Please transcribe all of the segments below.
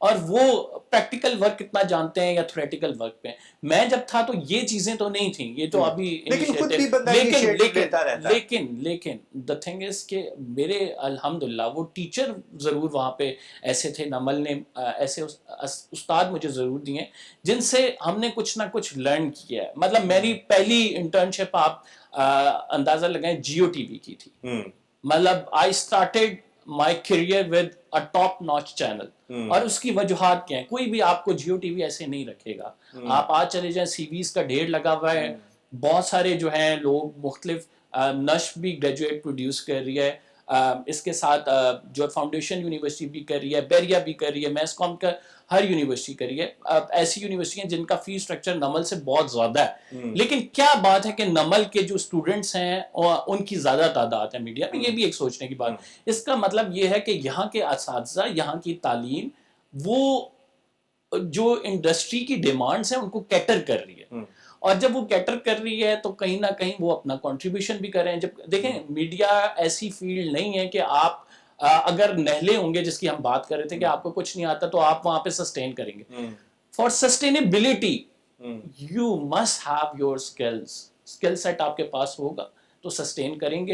اور وہ practical work کتنا جانتے ہیں یا تھیوریٹیکل ورک پہ. میں جب تھا تو یہ چیزیں تو نہیں تھیں, یہ تو ابھی لیکن خود بھی بندہ انیشیٹو لیتا رہتا ہے. لیکن دا تھنگ از کہ میرے الحمدللہ وہ ٹیچر ضرور وہاں پہ ایسے تھے, نمل نے ایسے استاد مجھے ضرور دیے جن سے ہم نے کچھ نہ کچھ لرن کیا ہے. مطلب میری پہلی انٹرنشپ آپ اندازہ لگائیں جیو ٹی وی کی تھی. مطلب I started my career with a top notch channel, اور اس کی وجوہات کیا ہیں؟ کوئی بھی آپ کو جیو ٹی وی ایسے نہیں رکھے گا. آپ آج چلے جائیں, سی ویز کا ڈھیر لگا ہوا ہے, بہت سارے جو ہیں لوگ مختلف نشر بھی گریجویٹ پروڈیوس کر رہی ہے, اس کے ساتھ جو فاؤنڈیشن یونیورسٹی بھی کر رہی ہے, بیریا بھی کر رہی ہے, میس کام کا ہر یونیورسٹی کر رہی ہے. ایسی یونیورسٹی ہیں جن کا فی اسٹرکچر نمل سے بہت زیادہ ہے, لیکن کیا بات ہے کہ نمل کے جو اسٹوڈنٹس ہیں ان کی زیادہ تعداد ہے میڈیا میں. یہ بھی ایک سوچنے کی بات. اس کا مطلب یہ ہے کہ یہاں کے اساتذہ, یہاں کی تعلیم وہ جو انڈسٹری کی ڈیمانڈس ہیں ان کو کیٹر کر رہی ہے, اور جب وہ کیٹر کر رہی ہے تو کہیں نہ کہیں وہ اپنا کنٹریبیوشن بھی کر رہے ہیں. جب دیکھیں میڈیا ایسی فیلڈ نہیں ہے کہ آپ اگر نہلے ہوں گے, جس کی ہم بات کر رہے تھے کہ آپ کو کچھ نہیں آتا تو آپ وہاں پہ سسٹین کریں گے. For sustainability you must have your skill set آپ کے پاس ہوگا تو سسٹین کریں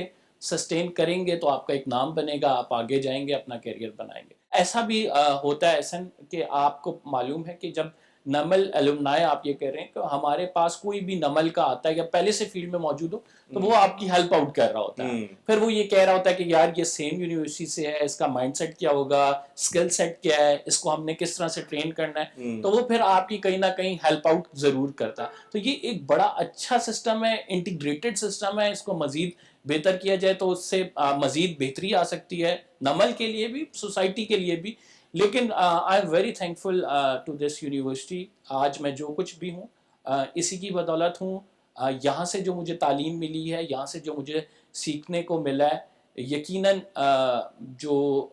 گے تو آپ کا ایک نام بنے گا, آپ آگے جائیں گے, اپنا کیریئر بنائیں گے. ایسا بھی ہوتا ہے احسن کہ آپ کو معلوم ہے کہ جب نمل الومنائے آپ یہ کہہ رہے ہیں کہ ہمارے پاس کوئی بھی نمل کا آتا ہے یا پہلے سے فیلڈ میں موجود ہو تو وہ آپ کی ہیلپ آؤٹ کر رہا ہوتا ہے. پھر وہ یہ کہہ رہا ہوتا ہے کہ یار یہ سیم یونیورسٹی سے ہے, اس کا مائنڈ سیٹ کیا ہوگا, اسکل سیٹ کیا ہے, اس کو ہم نے کس طرح سے ٹرین کرنا ہے, تو وہ پھر آپ کی کہیں نہ کہیں ہیلپ آؤٹ ضرور کرتا. تو یہ ایک بڑا اچھا سسٹم ہے, انٹیگریٹڈ سسٹم ہے. اس کو مزید بہتر کیا جائے تو اس سے مزید بہتری آ سکتی ہے, نمل کے لیے بھی, سوسائٹی کے لیے بھی. لیکن I am very thankful to this university. آج میں جو کچھ بھی ہوں اسی کی بدولت ہوں. یہاں سے جو مجھے تعلیم ملی ہے, یہاں سے جو مجھے سیکھنے کو ملا ہے, یقیناً جو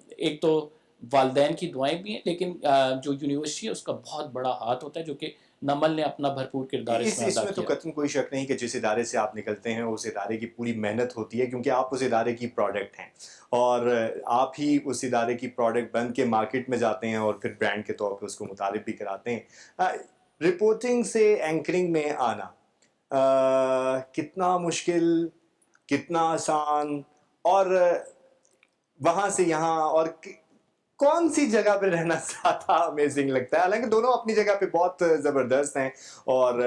ایک تو والدین کی دعائیں بھی ہیں, لیکن جو یونیورسٹی ہے اس کا بہت بڑا ہاتھ ہوتا ہے, جو کہ نمل نے اپنا بھرپور کردار اس میں ادا تو کیا. قطعاً کوئی شک نہیں کہ جس ادارے سے آپ نکلتے ہیں اس ادارے کی پوری محنت ہوتی ہے, کیونکہ آپ اس ادارے کی پروڈکٹ ہیں اور آپ ہی اس ادارے کی پروڈکٹ بن کے مارکیٹ میں جاتے ہیں اور پھر برانڈ کے طور پہ اس کو متعارف بھی کراتے ہیں. رپورٹنگ سے اینکرنگ میں آنا کتنا مشکل, کتنا آسان, اور وہاں سے یہاں, اور کون سی جگہ پہ رہنا زیادہ امیزنگ لگتا ہے؟ حالانکہ دونوں اپنی جگہ پہ بہت زبردست ہیں اور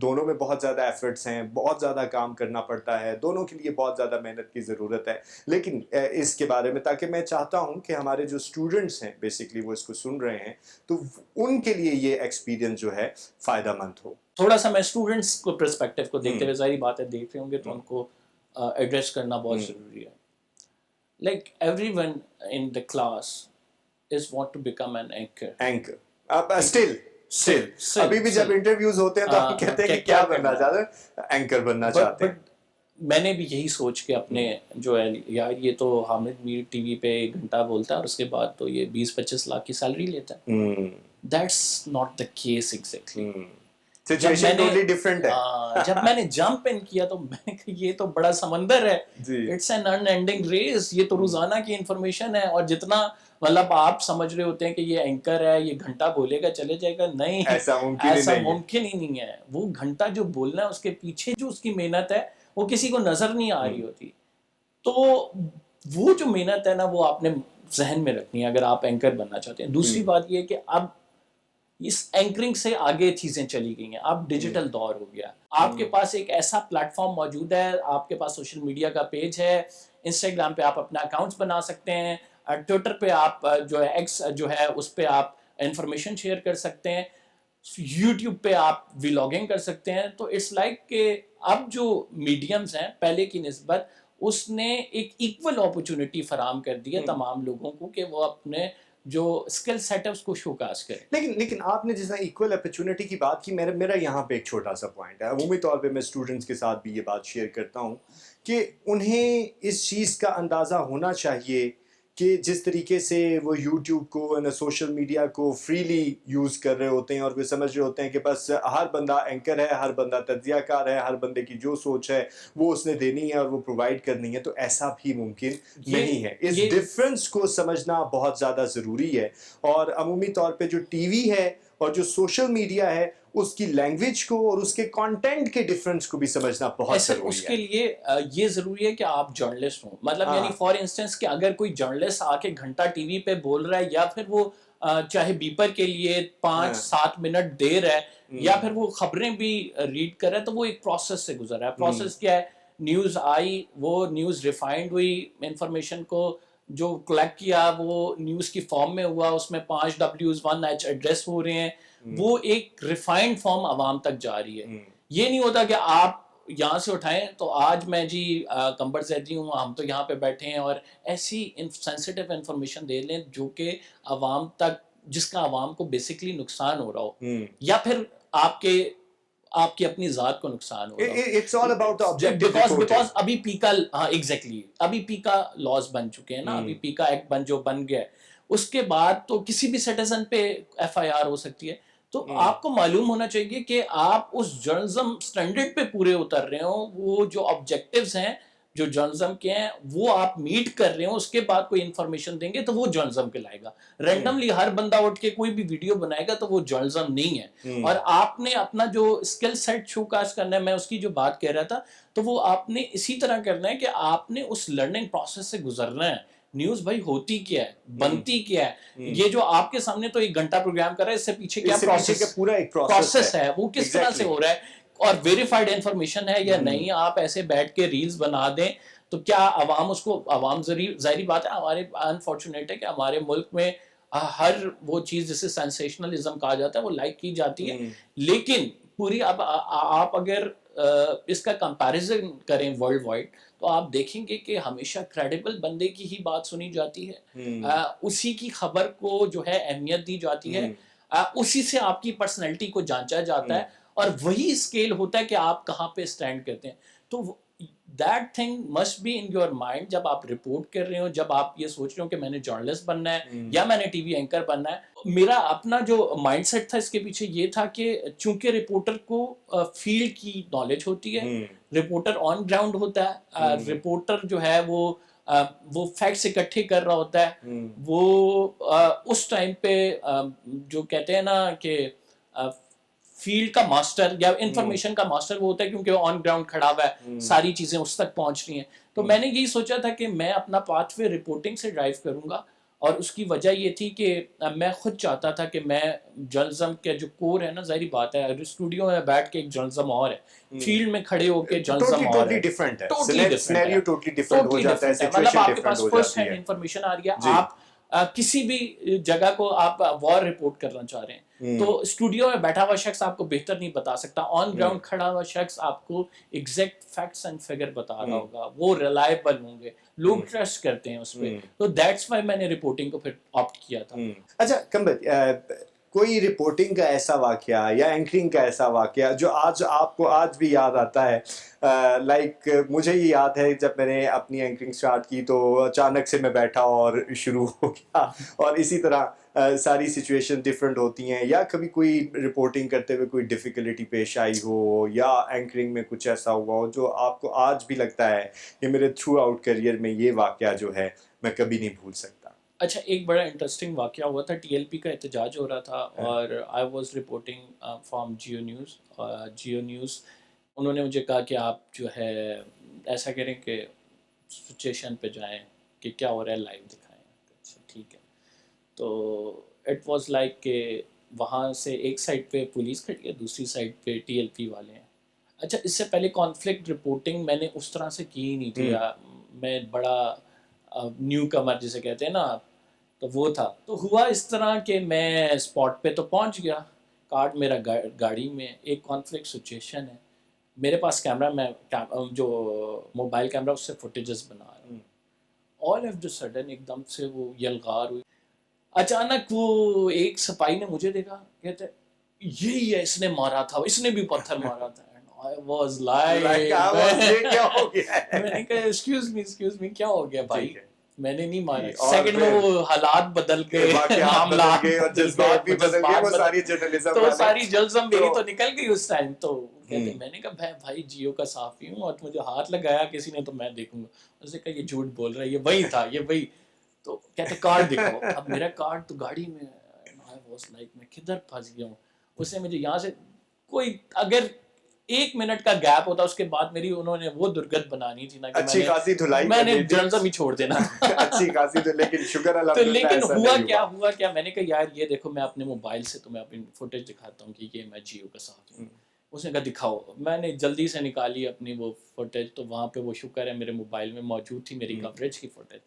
دونوں میں بہت زیادہ ایفرٹس ہیں, بہت زیادہ کام کرنا پڑتا ہے, دونوں کے لیے بہت زیادہ محنت کی ضرورت ہے. لیکن اس کے بارے میں, تاکہ میں چاہتا ہوں کہ ہمارے جو اسٹوڈنٹس ہیں بیسکلی وہ اس کو سن رہے ہیں تو ان کے لیے یہ ایکسپیرینس جو ہے فائدہ مند ہو. تھوڑا سا میں اسٹوڈنٹس کو پرسپیکٹیو کو دیکھتے ہوئے, ظاہری بات ہے دیکھ رہے ہوں گے تو ان کو ایڈریس کرنا بہت ضروری ہے. Like every one in the class is want to become an anchor. Still. ابھی بھی جب انٹرویوز ہوتے ہیں تو آپ کہتے ہیں کہ کیا بننا چاہتے ہیں؟ اینکر بننا چاہتے ہیں. میں نے بھی یہی سوچ کے اپنے جو ہے یار یہ تو حامد میر ٹی وی پہ 1 گھنٹہ بولتا ہے اور اس کے بعد تو یہ 20-25 لاکھ کی سیلری لیتا ہے. That's not the case exactly. جب میں نے جمپ ان کیا تو میں نے کہا یہ تو بڑا سمندر ہے, اٹس این انڈنگ ریس. یہ تو روزانہ کی انفارمیشن ہے, اور جتنا مطلب آپ سمجھ رہے ہوتے ہیں کہ یہ اینکر ہے, یہ گھنٹہ بولے گا چلے جائے گا, نہیں, ایسا ممکن ہی نہیں ہے. وہ گھنٹہ جو بولنا ہے اس کے پیچھے جو اس کی محنت ہے وہ کسی کو نظر نہیں آ رہی ہوتی. تو وہ جو محنت ہے نا وہ آپ نے ذہن میں رکھنی ہے اگر آپ اینکر بننا چاہتے ہیں. دوسری بات یہ ہے کہ اب اس اینکرنگ سے آگے چیزیں چلی گئی ہیں, اب ڈیجیٹل دور ہو گیا. آپ کے پاس ایک ایسا پلیٹ فارم موجود ہے, آپ کے پاس سوشل میڈیا کا پیج ہے, انسٹاگرام پہ آپ اپنا اکاؤنٹس بنا سکتے ہیں, ٹویٹر پہ آپ جو ہے ایکس جو ہے اس پہ آپ انفارمیشن شیئر کر سکتے ہیں, یوٹیوب پہ آپ ولاگنگ کر سکتے ہیں. تو اٹس لائک کہ اب جو میڈیمز ہیں پہلے کی نسبت اس نے ایک ایکول اپرچونٹی فراہم کر دی ہے تمام لوگوں کو کہ وہ اپنے جو اسکل سیٹ ہے اس کو شو کاس کرے. لیکن آپ نے جس طرح ایکول اپرچونٹی کی بات کی, میرا یہاں پہ ایک چھوٹا سا پوائنٹ ہے. عمومی طور پہ میں اسٹوڈنٹس کے ساتھ بھی یہ بات شیئر کرتا ہوں کہ انہیں اس چیز کا اندازہ ہونا چاہیے کہ جس طریقے سے وہ یوٹیوب کو سوشل میڈیا کو فریلی یوز کر رہے ہوتے ہیں اور وہ سمجھ رہے ہوتے ہیں کہ بس ہر بندہ اینکر ہے, ہر بندہ تجزیہ کار ہے, ہر بندے کی جو سوچ ہے وہ اس نے دینی ہے اور وہ پرووائڈ کرنی ہے, تو ایسا بھی ممکن نہیں ہے. اس ڈفرینس کو سمجھنا بہت زیادہ ضروری ہے. اور عمومی طور پہ جو ٹی وی ہے اور جو سوشل میڈیا ہے اس کی لینگویج کو اور اس کے کانٹینٹ کے ڈفرنس کو بھی سمجھنا بہت ضروری ہے. اس کے لیے یہ ضروری ہے کہ آپ جرنلسٹ ہوں, مطلب یعنی فار انسٹنس کہ اگر کوئی جرنلسٹ آ کے گھنٹہ ٹی وی پہ بول رہا ہے, یا پھر وہ چاہے بیپر کے لیے 5-7 منٹ دے رہا ہے, یا پھر وہ خبریں بھی ریڈ کر رہا ہے, تو وہ ایک پروسیس سے گزر رہا ہے. پروسیس کیا ہے؟ نیوز آئی, وہ نیوز ریفائنڈ ہوئی, انفارمیشن کو جو کلیکٹ کیا وہ نیوز کی فارم میں ہوا, اس میں 5 Ws 1 H ایڈریس ہو رہے ہیں, وہ ایک ریفائنڈ فارم عوام تک جا رہی ہے. یہ نہیں ہوتا کہ آپ یہاں سے اٹھائیں تو آج میں جی کمبر زیدی ہوں, ہم تو یہاں پہ بیٹھے ہیں, اور ایسی سینسیٹیو انفارمیشن دے لیں جو کہ عوام تک, جس کا عوام کو بیسکلی نقصان ہو رہا ہو, یا پھر آپ کی اپنی ذات کو نقصان ہو رہا ہو. It's all about the objective reporting. Because ابھی پیکا, ہاں ایگزیکٹلی, ابھی پیکا لاز بن چکے ہیں نا, ابھی پیکا ایکٹ بن گیا ہے. اس کے بعد تو کسی بھی سٹیزن پہ FIR ہو سکتی ہے. تو آپ کو معلوم ہونا چاہیے کہ آپ اس جرنلزم سٹینڈرڈ پہ پورے اتر رہے ہوں, وہ جو آبجیکٹیوز ہیں جو جرنلزم کے ہیں وہ آپ میٹ کر رہے ہوں, اس کے بعد کوئی انفارمیشن دیں گے تو وہ جرنلزم کہلائے گا. رینڈملی ہر بندہ اٹھ کے کوئی بھی ویڈیو بنائے گا تو وہ جرنلزم نہیں ہے. اور آپ نے اپنا جو اسکل سیٹ شو کاسٹ کرنا ہے, میں اس کی جو بات کہہ رہا تھا, تو وہ آپ نے اسی طرح کرنا ہے کہ آپ نے اس لرننگ پروسیس سے گزرنا ہے. نیوز بھائی ہوتی کیا ہے, بنتی کیا ہے, یہ جو آپ کے سامنے تو 1 گھنٹہ پروگرام کر رہا ہے, اس سے پیچھے کیا پروسیس ہے, وہ کس طرح سے ہو رہا ہے, اور ویریفائڈ انفارمیشن ہے یا نہیں. آپ ایسے بیٹھ کے ریلز بنا دیں تو کیا عوام اس کو, عوام ظاہری بات ہے, ہمارے انفارچونیٹ ہے کہ ہمارے ملک میں ہر وہ چیز جسے سینسیشنلزم کہا جاتا ہے وہ لائک کی جاتی ہے. لیکن پوری اب آپ اگر اس کا کمپیریزن کریں ورلڈ وائڈ, تو آپ دیکھیں گے کہ ہمیشہ کریڈیبل بندے کی ہی بات سنی جاتی ہے, اسی کی خبر کو جو ہے اہمیت دی جاتی ہے, اسی سے آپ کی پرسنالٹی کو جانچا جاتا ہے, اور وہی اسکیل ہوتا ہے کہ آپ کہاں پہ اسٹینڈ کرتے ہیں. تو that thing must be in your mind جب آپ رپورٹ کر رہے ہو, جب آپ یہ سوچ رہے ہو کہ میں نے جرنلسٹ بننا ہے یا میں نے ٹی وی اینکر بننا ہے. میرا اپنا جو مائنڈ سیٹ تھا اس کے پیچھے یہ تھا کہ چونکہ رپورٹر کو فیلڈ کی نالج ہوتی ہے, رپورٹر آن گراؤنڈ ہوتا ہے, رپورٹر جو ہے وہ فیکٹس اکٹھے کر رہا ہوتا ہے, وہ اس ٹائم پہ جو کہتے ہیں نا کہ فیلڈ کا ماسٹر یا انفارمیشن کا ماسٹر وہ ہوتا ہے, کیونکہ وہ آن گراؤنڈ کھڑا ہوا ہے, ساری چیزیں اس تک پہنچ رہی ہیں. تو میں نے یہی سوچا تھا کہ میں اپنا پاتھ وے رپورٹنگ سے ڈرائیو کروں گا, اور اس کی وجہ یہ تھی کہ میں خود چاہتا تھا کہ میں جرنلزم کا جو کور ہے نا, ظاہری بات ہے اسٹوڈیو میں بیٹھ کے ایک جرنلزم اور ہے, فیلڈ میں کھڑے ہو کے جرنلزم اور ہے, مطلب آپ کے پاس فرسٹ ہینڈ انفارمیشن آ رہی ہے, آپ کسی بھی جگہ کو آپ وار رپورٹ کرنا چاہ رہے ہیں, تو اسٹوڈیو میں بیٹھا ہوا شخص آپ کو بہتر نہیں بتا سکتا, آن گراؤنڈ کھڑا ہوا شخص آپ کو ایگزیکٹ فیکٹس اینڈ فگر بتا رہا ہوگا, وہ ریلائبل ہوں گے, لوگ ٹرسٹ کرتے ہیں اس پہ. تو دیٹس وائی میں نے رپورٹنگ کو پھر آپٹ کیا تھا. اچھا کمبر, کوئی رپورٹنگ کا ایسا واقعہ یا اینکرنگ کا ایسا واقعہ جو آج آپ کو آج بھی یاد آتا ہے؟ لائک مجھے یہ یاد ہے جب میں نے اپنی اینکرنگ سٹارٹ کی تو اچانک سے میں بیٹھا اور شروع ہو گیا, اور اسی طرح ساری سچویشن ڈفرینٹ ہوتی ہیں, یا کبھی کوئی رپورٹنگ کرتے ہوئے کوئی ڈیفیکلٹی پیش آئی ہو, یا اینکرنگ میں کچھ ایسا ہوا ہو جو آپ کو آج بھی لگتا ہے کہ میرے تھرو آؤٹ کیریئر میں یہ واقعہ جو ہے میں کبھی نہیں بھول سکتا؟ اچھا, ایک بڑا انٹرسٹنگ واقعہ ہوا تھا, TLP کا احتجاج ہو رہا تھا, اور I was reporting from Geo News. انہوں نے مجھے کہا کہ آپ جو ہے ایسا کریں کہ سچویشن پہ جائیں کہ کیا ہو رہا ہے, لائیو دکھائیں. اچھا ٹھیک ہے. تو اٹ واز لائک کہ وہاں سے ایک سائڈ پہ پولیس کھڑی ہے, دوسری سائڈ پہ TLP والے ہیں. اچھا, اس سے پہلے کانفلکٹ رپورٹنگ میں نے اس طرح سے کی ہی نہیں تھی, میں بڑا نیو کمر جسے کہتے ہیں نا, تو وہ تھا. تو ہوا اس طرح کہ میں اسپاٹ پہ تو پہنچ گیا, کارڈ میرا گاڑی میں, ایک کانفلکٹ سچویشن ہے, میرے پاس کیمرہ, میں جو موبائل کیمرہ اس سے فوٹیجز بنا رہا ہوں. آل آف دا سڈن ایک دم سے وہ یلغار ہوئی, اچانک وہ ایک سپاہی نے مجھے دیکھا, کہتے یہی ہے اس نے مارا تھا, اس نے بھی پتھر مارا تھا. I was like, میں نے کہا ایکسکیوز می کیا ہو گیا بھائی, میں نے نہیں مارا. اور سیکنڈ میں وہ حالات بدل گئے, واقعات بدل گئے اور جذبات بھی بدل گئے, وہ ساری جرنلزم تو ساری جرنلزم میری تو تو نکل گئی اس ٹائم. تو کہتے میں نے کہا بھائی جیو کا صحافی ہوں اور مجھے ہاتھ لگایا کسی نے تو میں دیکھوں گا. اس نے کہا یہ جھوٹ بول رہا ہے, یہ وہی تھا, یہ وہی. تو کہتے کارڈ دکھاؤ. اب میرا کارڈ تو گاڑی میں, I was like میں کدھر پھنس گیا ہوں. اس نے مجھے یہاں سے کوئی اگر 1 منٹ کا گیپ ہوتا اس کے بعد میری انہوں نے وہ درگت بنانی تھی نا کہ اچھی خاصی دھلائی میں نے کرنی تھی, جرنلزم ہی چھوڑ دینا. اچھی خاصی تو, لیکن شکر تو الحمدللہ لیکن ایسا ہوا نہیں کیا میں نے کہا یار یہ دیکھو میں اپنے موبائل سے تمہیں اپنی فوٹیج دکھاتا ہوں کہ یہ میں جیو کا صحافی ہوں. اس نے کہا دکھاؤ. میں نے جلدی سے نکالی اپنی وہ فوٹیج, تو وہاں پہ وہ شکر ہے میرے موبائل میں موجود تھی میری کوریج کی فوٹیج.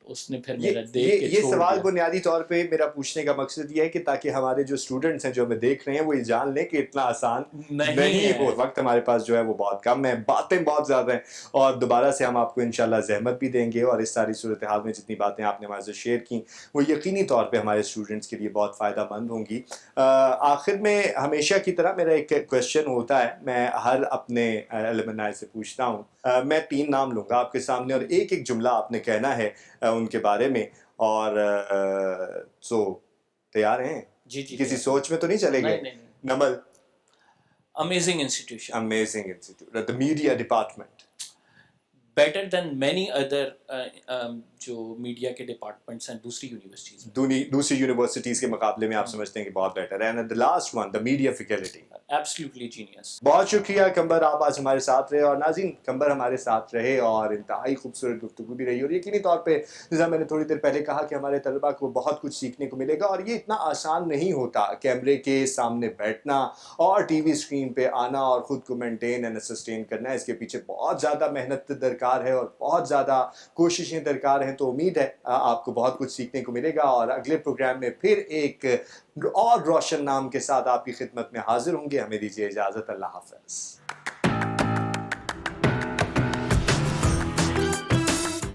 تو اس نے پھر میرا دیکھ کے یہ چھوڑ سوال دیا. بنیادی طور پہ میرا پوچھنے کا مقصد یہ ہے کہ تاکہ ہمارے جو اسٹوڈنٹس ہیں جو ہمیں دیکھ رہے ہیں وہ یہ جان لیں کہ اتنا آسان نہیں, وہ وقت ہمارے پاس جو ہے وہ بہت کم ہے, باتیں بہت زیادہ ہیں, اور دوبارہ سے ہم آپ کو انشاءاللہ زحمت بھی دیں گے, اور اس ساری صورتحال میں جتنی باتیں آپ نے ہمارے سے شیئر کی وہ یقینی طور پہ ہمارے اسٹوڈنٹس کے لیے بہت فائدہ مند ہوں گی. آخر میں ہمیشہ کی طرح میرا ایک کویشچن ہوتا ہے, میں ہر اپنے الومنائی سے پوچھتا ہوں. میں 3 نام لوں گا آپ کے سامنے اور ایک ایک جملہ آپ نے کہنا ہے ان کے بارے میں, اور سو تیار ہیں؟ جی کسی سوچ میں تو نہیں چلے گئے؟ نہیں. NUML. Amazing institution. Amazing institute. The media department. Better than many other جو میڈیا کے ڈپارٹمنٹس ہیں دوسری یونیورسٹیز میں. دوسری یونیورسٹیز کے مقابلے میں آپ سمجھتے ہیں کہ بہت بیٹر ہے. And the last one, the media faculty. Absolutely genius. بہت شکریہ قمبر, آپ آج ہمارے ساتھ رہے, اور ناظرین قمبر ہمارے ساتھ رہے اور انتہائی خوبصورت گفتگو بھی رہی, اور یقینی طور پہ جیسا میں نے تھوڑی دیر پہلے کہا کہ ہمارے طلباء کو بہت کچھ سیکھنے کو ملے گا. اور یہ اتنا آسان نہیں ہوتا کیمرے کے سامنے بیٹھنا اور ٹی وی اسکرین پہ آنا اور خود کو مینٹین اینڈ سسٹین کرنا. اس کے پیچھے بہت زیادہ محنت درکار ہے اور بہت زیادہ کوششیں درکار ہیں. تو امید ہے آپ کو بہت کچھ سیکھنے کو ملے گا, اور اگلے پروگرام میں پھر ایک اور روشن نام کے ساتھ آپ کی خدمت میں حاضر ہوں گے. ہمیں دیجیے اجازت. اللہ حافظ.